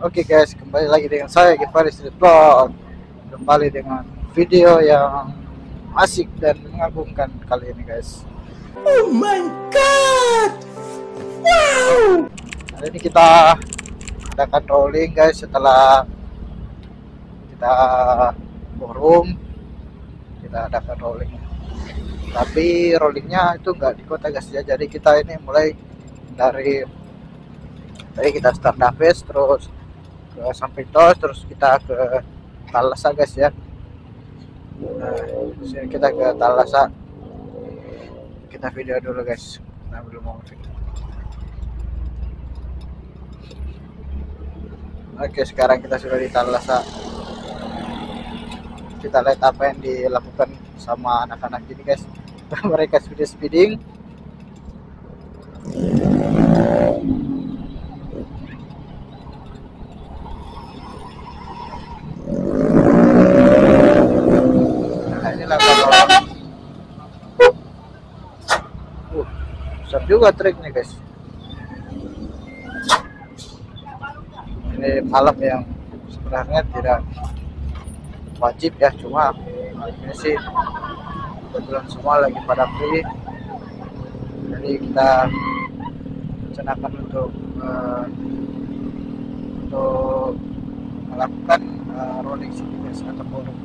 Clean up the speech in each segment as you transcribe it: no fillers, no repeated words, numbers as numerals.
Oke guys, kembali lagi dengan saya Givari Street Vlog. Kembali dengan video yang asik dan mengagumkan kali ini guys. Oh my god! Wow! Hari ini kita adakan rolling guys setelah kita forum. Kita adakan rolling. Tapi rollingnya itu nggak di kota guys ya. Jadi kita ini mulai dari kita start Daves terus ke Sampintos, terus kita ke Talasa guys ya. Nah, sini kita ke Talasa, kita video dulu guys. Nah, belum mau video. Oke, sekarang kita sudah di Talasa. Kita lihat apa yang dilakukan sama anak-anak ini guys. Mereka sudah speeding. Besar juga triknya guys. Ini malam yang sebenarnya tidak wajib ya, cuma ini sih kebetulan semua lagi pada free, jadi kita rencanakan untuk melakukan rolling sini guys atau forum.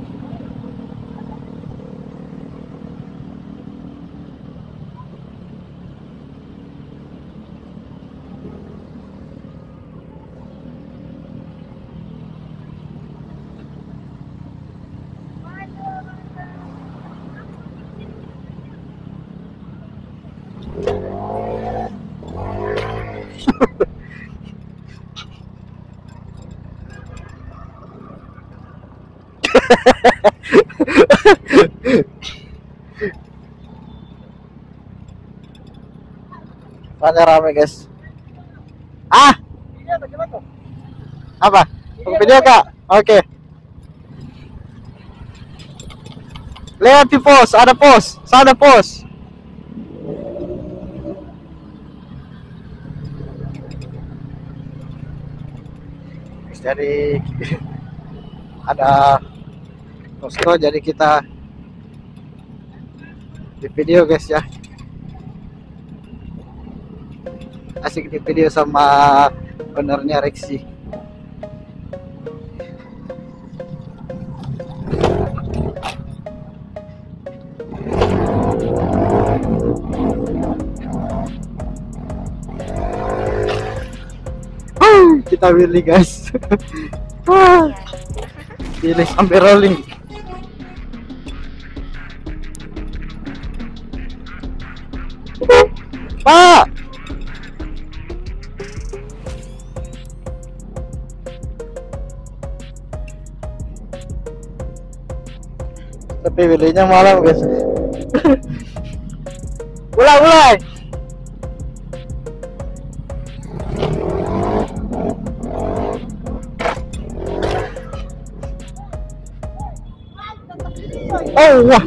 Pada rame guys. Apa? Video kak? Oke. Lihat di pos, ada pos, ada pos. Jadi ada posko, jadi kita di video guys ya. Asik di video sama ownernya Rexy. Kita pilih guys. Pilih sampai rolling. Pak, tapi pilihnya malam guys. Mulai. Oh wah.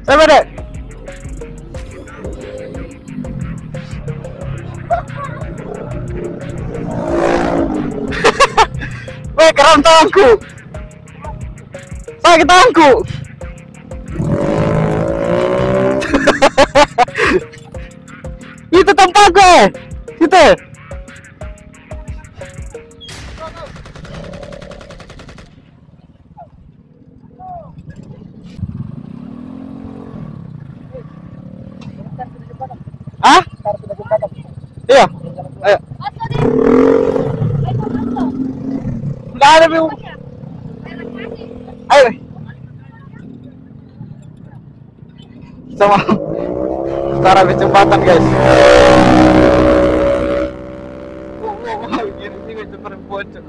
Sampai deh. Weh, keren tanganku. Sakit tanganku. Itu tempat gue. Gitu. Hah? Iya. Ayo. Udah ada, Bu. Ayo. Sama setara kecepatan, guys. Gini kecepatan bocor.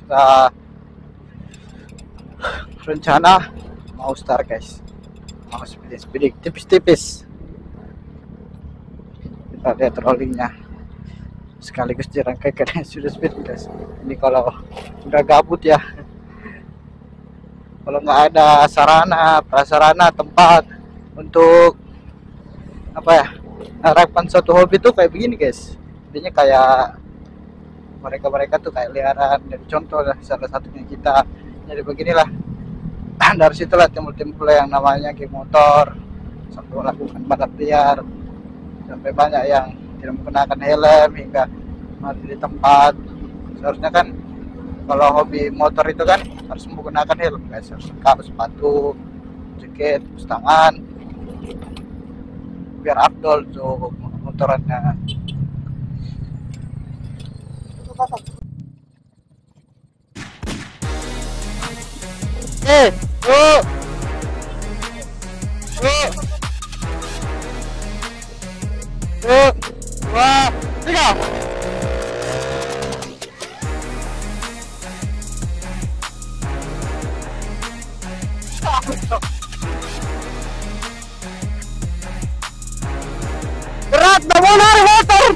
Kita rencana mau start, guys, mau speeding tipis-tipis. Kita lihat rollingnya sekaligus dirangkai karena sudah speed, guys. Ini kalau udah gabut ya, kalau nggak ada sarana prasarana tempat untuk apa ya, harapan suatu hobi tuh kayak begini, guys. Intinya kayak mereka tuh kayak liaran. Jadi contoh lah, salah satunya kita. Jadi beginilah. Dari situlah timbul yang namanya geng motor, sampai melakukan balap liar, sampai banyak yang tidak menggunakan helm hingga mati di tempat. Seharusnya kan kalau hobi motor itu kan harus menggunakan helm, guys. Harus lengkap, sepatu, jaket, tangan, biar afdol untuk motorannya. Dua, tiga. Berat, bangun dari motor.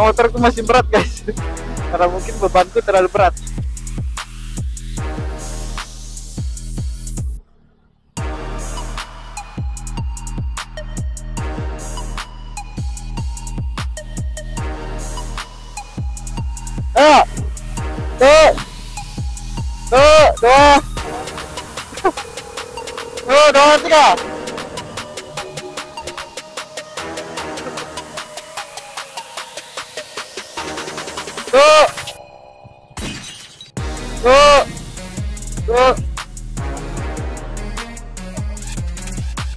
Motorku masih berat, guys. Karena mungkin bebanku terlalu berat. Ayo. Dua, tiga.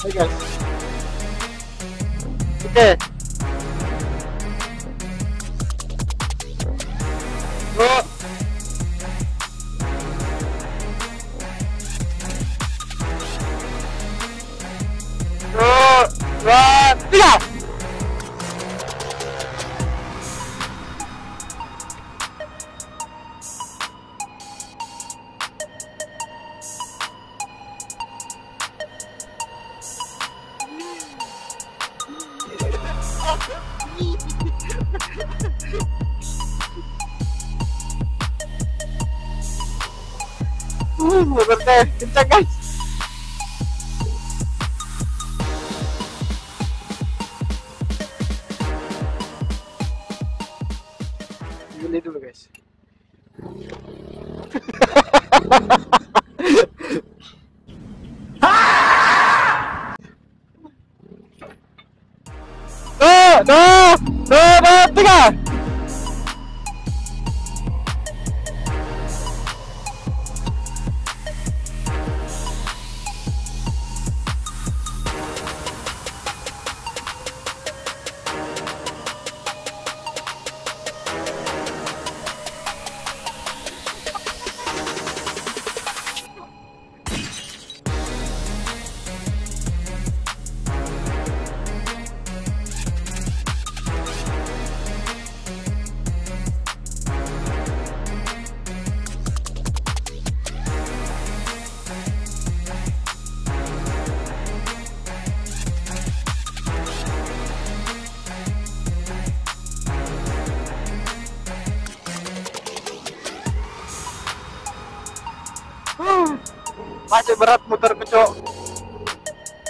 Oke, guys. Oke. Dua, tiga. Motor teh kencang, guys. Beli dulu, guys. Dua, tiga. Masih berat muter kecok.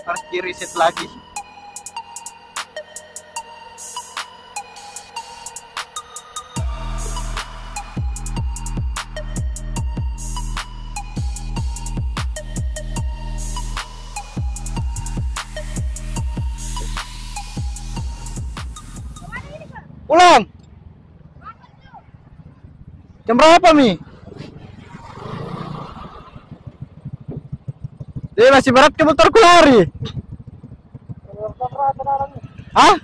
Harus di reset lagi. Pulang. Jam berapa, Mi? Dia masih berat ke motorku lari. Hah?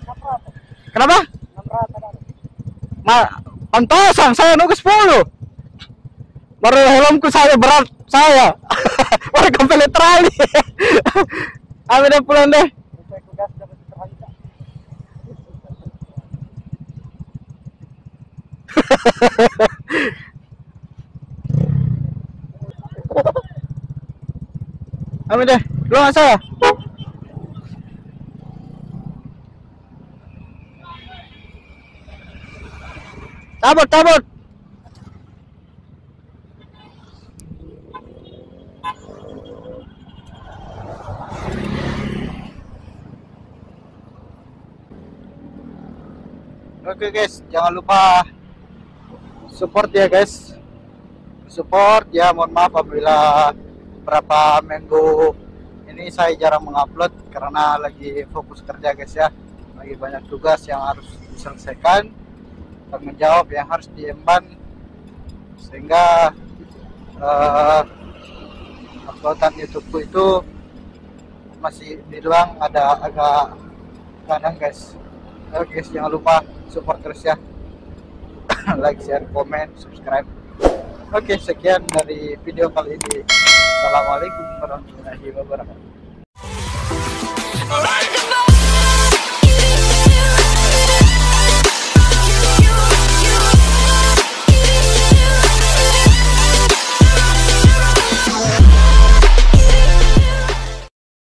Kenapa? Pantosan saya nunggu 10. Baru helmku saya berat saya. Baru kembali trali. Amin deh pulang deh. Amin deh, keluar saya. Tabut, tabut. Oke guys, jangan lupa support ya guys. Support ya, mohon maaf apabila berapa minggu ini saya jarang mengupload karena lagi fokus kerja guys ya. Lagi banyak tugas yang harus diselesaikan, tanggung jawab yang harus diemban, sehingga uploadan YouTubeku itu masih dibilang ada agak kadang guys. Oke guys, jangan lupa support terus ya. Like, share, komen, subscribe. Oke, sekian dari video kali ini. Assalamualaikum warahmatullahi wabarakatuh.